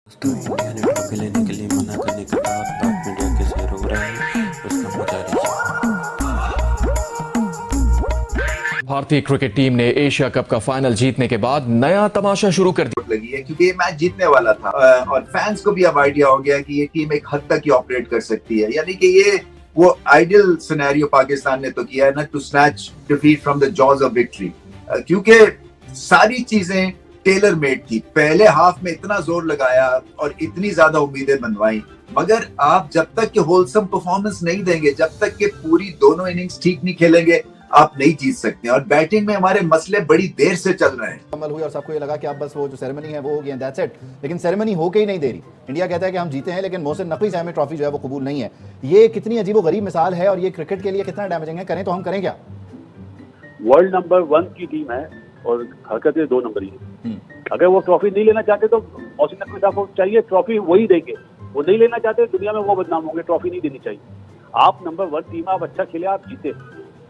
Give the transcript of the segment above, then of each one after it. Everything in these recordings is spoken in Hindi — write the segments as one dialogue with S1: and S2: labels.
S1: दोस्तों, इंडिया ने ट्रॉफी लेने के लिए मना करने के बाद पाक मीडिया के शेर हो रहे हैं, उसका मजा लीजिए।
S2: भारतीय क्रिकेट टीम ने एशिया कप का फाइनल जीतने के बाद नया तमाशा शुरू कर दिया।
S3: लगी है क्योंकि ये मैच जीतने वाला था और फैंस को भी अब आइडिया हो गया कि ये टीम एक हद तक ही ऑपरेट कर सकती है। यानी कि ये वो आइडियल सिनेरियो पाकिस्तान ने तो किया है ना, to snatch defeat from the jaws of victory, क्योंकि सारी चीजें टेलर मेड थी। पहले हाफ में इतना जोर लगाया और इतनी ज्यादा उम्मीदें बनवाई, मगर आप जब तक कि होलसम परफॉर्मेंस नहीं देंगे, जब तक कि पूरी दोनों इनिंग्स ठीक नहीं खेलेंगे, आप नहीं जीत सकते। और बैटिंग में हमारे मसले बड़ी देर से चल रहे हैं।
S4: कमल हुई और सबको ये लगा कि आप बस वो जो सेरेमनी है वो हो गई है, दैट्स इट। लेकिन सेरेमनी होके ही नहीं दे रही। इंडिया कहता है कि हम जीते हैं, लेकिन मोहसिन नकवी साहब में ट्रॉफी जो है वो कबूल नहीं है। ये कितनी अजीबोगरीब मिसाल है और ये क्रिकेट के लिए कितना डैमेजिंग है। करें तो हम करें क्या?
S5: वर्ल्ड नंबर 1 की टीम है और हरकतें 2 नंबर ही है। अगर वो ट्रॉफी नहीं लेना चाहते तो मोहसिन नकवी साहब को चाहिए ट्रॉफी वही देंगे। वो नहीं लेना चाहते, दुनिया में वो बदनाम होंगे, ट्रॉफी नहीं देनी चाहिए। आप नंबर 1 टीम, आप अच्छा खेले, आप जीते।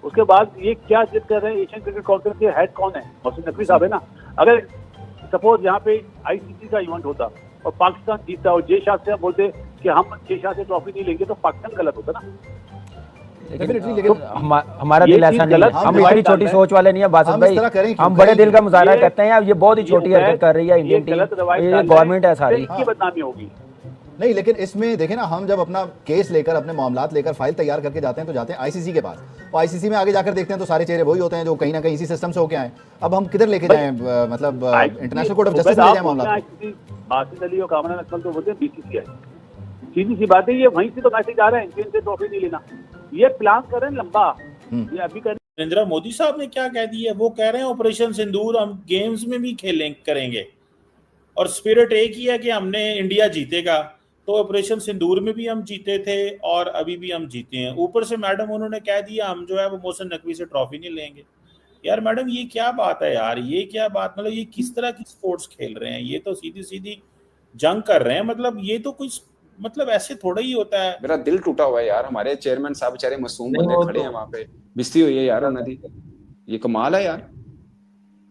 S5: उसके बाद ये क्या जिद कर रहे हैं? एशियन क्रिकेट काउंसिल के हेड कौन है? मोहसिन नकवी साहब है ना। अगर सपोज यहाँ पे आईसीसी का इवेंट होता और पाकिस्तान जीतता और जय शाह से बोलते कि हम जय शाह से ट्रॉफी नहीं लेंगे, तो पाकिस्तान गलत होता ना।
S4: लेकिन
S6: हमारा दिल ऐसा नहीं है। हम इतनी छोटी सोच वाले नहीं है बासित भाई। हम बड़े दिल का मुजाहरा करते हैं। ये बहुत ही छोटी हरकत कर रही है इंडियन टीम। ये गवर्नमेंट है सारी,
S5: इसकी बदनामी होगी।
S4: नहीं, लेकिन इसमें देखें ना, हम जब अपना केस लेकर, अपने मामलात लेकर, फाइल तैयार करके जाते हैं तो जाते हैं आईसीसी के पास। और आईसीसी में आगे जाकर देखते हैं तो सारे चेहरे वही होते हैं जो कहीं ना कहीं इसी सिस्टम से होके आए। अब हम किधर लेके जाएं? मतलब इंटरनेशनल कोर्ट ऑफ जस्टिस में ले जाएं मामला?
S5: बासित अली और कामरान अकमल तो बोलते हैं बीसीसीआई। सीधी सी बात है, ये वहीं से तो मैसेज आ रहा है इंडियन से ट्रॉफी नहीं लेना। ये प्लान कर रहे हैं लंबा, ये अभी कर।
S7: नरेंद्र मोदी साहब ने क्या कह दिया? वो कह रहे हैं ऑपरेशन सिंदूर हम गेम्स में भी करेंगे और स्पिरिट एक ही है कि हमने इंडिया जीतेगा। तो ऑपरेशन सिंदूर में भी हम जीते थे और अभी भी हम जीते हैं। ऊपर से मैडम उन्होंने कह दिया हम जो है वो मोहसिन नकवी से ट्रॉफी नहीं लेंगे। यार मैडम, ये क्या बात है यार? ये क्या बात, मतलब ये किस तरह की स्पोर्ट्स खेल रहे हैं? ये तो सीधी सीधी जंग कर रहे हैं। मतलब ये तो कोई, मतलब ऐसे थोड़ा ही होता है।
S8: मेरा दिल टूटा हुआ है यार। हमारे चेयरमैन साहब बेचारे मासूम बंदे खड़े हैं वहां पे, बिस्ती हुई है यार उन्होंने। ये कमाल है यार।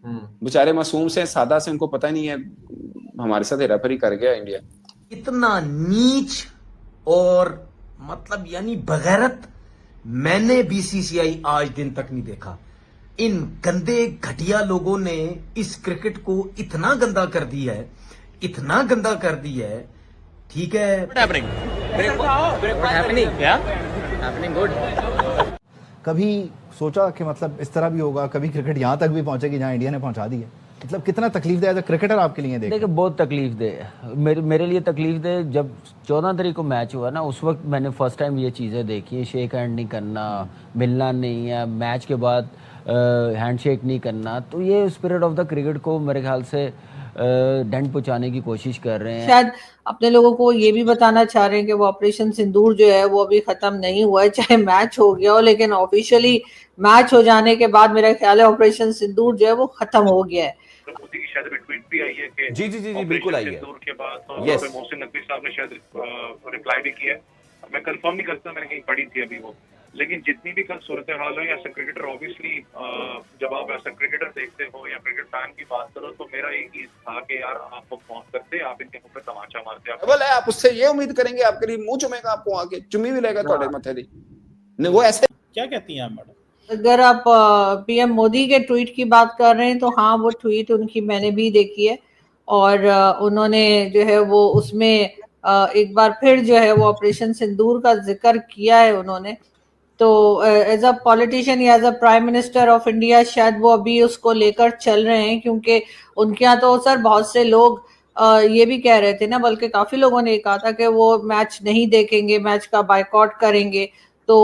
S8: बेचारे मासूम से, सादा से, उनको पता नहीं है हमारे साथ हेराफेरी कर गया इंडिया।
S9: इतना नीच और मतलब यानी बगैरत मैंने बीसीसीआई आज दिन तक नहीं देखा। इन गंदे घटिया लोगों ने इस क्रिकेट को इतना गंदा कर दिया है, इतना गंदा कर दिया है। ठीक है,
S4: कभी सोचा कि मतलब इस तरह भी होगा? कभी क्रिकेट यहाँ तक भी पहुंचेगी जहाँ इंडिया ने पहुंचा दी है? मतलब कितना तकलीफ दे क्रिकेटर आपके लिए?
S6: देखिए, बहुत तकलीफ दे। मेरे लिए तकलीफ दे। जब 14 तारीख को मैच हुआ ना, उस वक्त मैंने फर्स्ट टाइम ये चीज़ें देखी। शेक हैंड नहीं करना, मिलना नहीं है, मैच के बाद हैंड शेक नहीं करना। तो ये स्पिरिट ऑफ द क्रिकेट को मेरे ख्याल से डेंट पहुंचाने की कोशिश कर रहे हैं।
S10: शायद अपने लोगों को ये भी बताना चाह रहे हैं कि वो ऑपरेशन सिंदूर जो है वो अभी खत्म नहीं हुआ है, चाहे मैच हो गया हो। लेकिन ऑफिशियली मैच हो जाने के बाद मेरा ख्याल है ऑपरेशन सिंदूर जो है वो खत्म हो गया है।
S11: मोदी की शायद ट्वीट भी आई है कि
S6: जी बिल्कुल आई है।
S11: सिंदूर के बाद मोहसिन नकवी साहब ने शायद रिप्लाई भी किया। मैं कंफर्म नहीं करता, मैंने कहीं पढ़ी थी अभी वो। लेकिन जितनी भी कल सूरत हाल हो, या एज क्रिकेटर ऑब्वियसली जब आप एज क्रिकेटर देखते हो या क्रिकेट फैन की बात करो, तो मेरा एक ही था कि यार आप फोन करते, आप इनके मुंह पे तमाचा मारते।
S8: आप उससे ये उम्मीद करेंगे आपके लिए मुंह चुमेगा, आपको आके चुमी भी लेगा थोड़े मथे दी। वो ऐसे
S7: क्या कहती हैं आप मैडम?
S10: अगर आप पीएम मोदी के ट्वीट की बात कर रहे हैं तो हाँ, वो ट्वीट उनकी मैंने भी देखी है और उन्होंने जो है वो उसमें एक बार फिर जो है वो ऑपरेशन सिंदूर का जिक्र किया है उन्होंने। तो एज अ पॉलिटिशियन या as a prime minister of India शायद वो अभी उसको लेकर चल रहे हैं, क्योंकि उनके यहाँ तो सर बहुत से लोग ये भी कह रहे थे ना, बल्कि काफी लोगों ने कहा था कि वो मैच नहीं देखेंगे, मैच का बायकॉट करेंगे। तो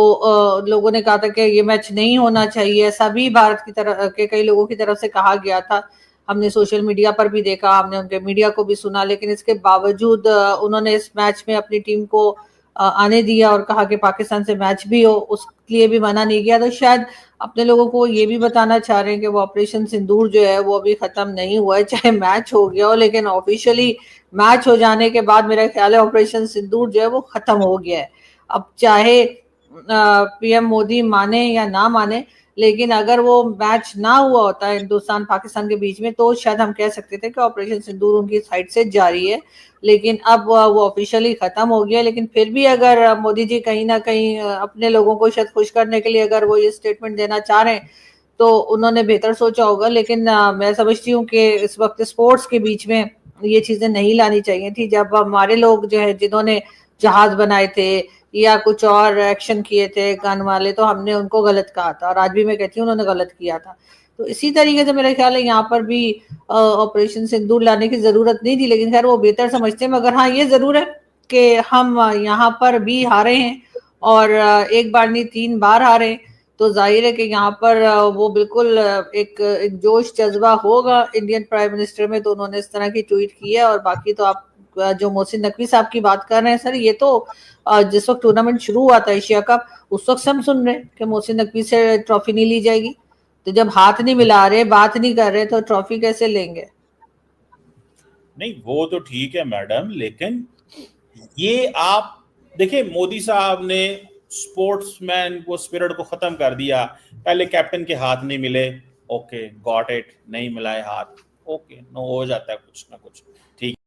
S10: लोगों ने कहा था कि ये मैच नहीं होना चाहिए। ऐसा भी भारत की तरफ के कई लोगों की तरफ से कहा गया था। हमने सोशल मीडिया पर भी देखा, हमने उनके मीडिया को भी सुना। लेकिन इसके बावजूद उन्होंने इस मैच में अपनी टीम को आने दिया और कहा कि पाकिस्तान से मैच भी हो, उसके लिए भी मना नहीं किया। तो शायद अपने लोगों को ये भी बताना चाह रहे हैं कि वो ऑपरेशन सिंदूर जो है वो अभी खत्म नहीं हुआ है, चाहे मैच हो गया हो। लेकिन ऑफिशियली मैच हो जाने के बाद मेरा ख्याल है ऑपरेशन सिंदूर जो है वो खत्म हो गया है। अब चाहे पीएम मोदी माने या ना माने, लेकिन अगर वो मैच ना हुआ होता हिंदुस्तान पाकिस्तान के बीच में तो शायद हम कह सकते थे कि ऑपरेशन सिंदूर उनकी साइड से जारी है, लेकिन अब वो ऑफिशियली खत्म हो गया। लेकिन फिर भी अगर मोदी जी कहीं ना कहीं अपने लोगों को शायद खुश करने के लिए अगर वो ये स्टेटमेंट देना चाह रहे हैं तो उन्होंने बेहतर सोचा होगा। लेकिन मैं समझती हूँ कि इस वक्त स्पोर्ट्स के बीच में ये चीजें नहीं लानी चाहिए थी। जब हमारे लोग जो है जिन्होंने जहाज बनाए थे या कुछ और एक्शन किए थे गन वाले, तो हमने उनको गलत कहा था और आज भी मैं कहती हूँ उन्होंने गलत किया था। तो इसी तरीके से मेरा ख्याल है यहाँ पर भी ऑपरेशन सिंदूर लाने की जरूरत नहीं थी, लेकिन खैर वो बेहतर समझते हैं। मगर हाँ ये जरूर है कि हम यहाँ पर भी हारे हैं और एक बार नहीं 3 बार हारे हैं, तो जाहिर है कि यहाँ पर वो बिल्कुल एक जोश जज्बा होगा इंडियन प्राइम मिनिस्टर में, तो उन्होंने इस तरह की ट्वीट की है। और बाकी तो आप जो मोहसिन नकवी साहब की बात कर रहे हैं सर, ये तो जिस वक्त टूर्नामेंट शुरू हुआ था एशिया कप, उस वक्त से हम सुन रहे हैं कि मोहसिन नकवी से ट्रॉफी नहीं ली जाएगी। तो जब हाथ नहीं मिला रहे, बात नहीं कर रहे, तो ट्रॉफी कैसे लेंगे?
S7: नहीं वो तो ठीक है मैडम, लेकिन ये आप देखिए मोदी साहब ने स्पोर्ट्समैन को स्पिरिट को खत्म कर दिया। पहले कैप्टन के हाथ नहीं मिले, ओके गॉट इट, नहीं मिलाए हाथ, ओके नो हो जाता है कुछ ना कुछ, ठीक।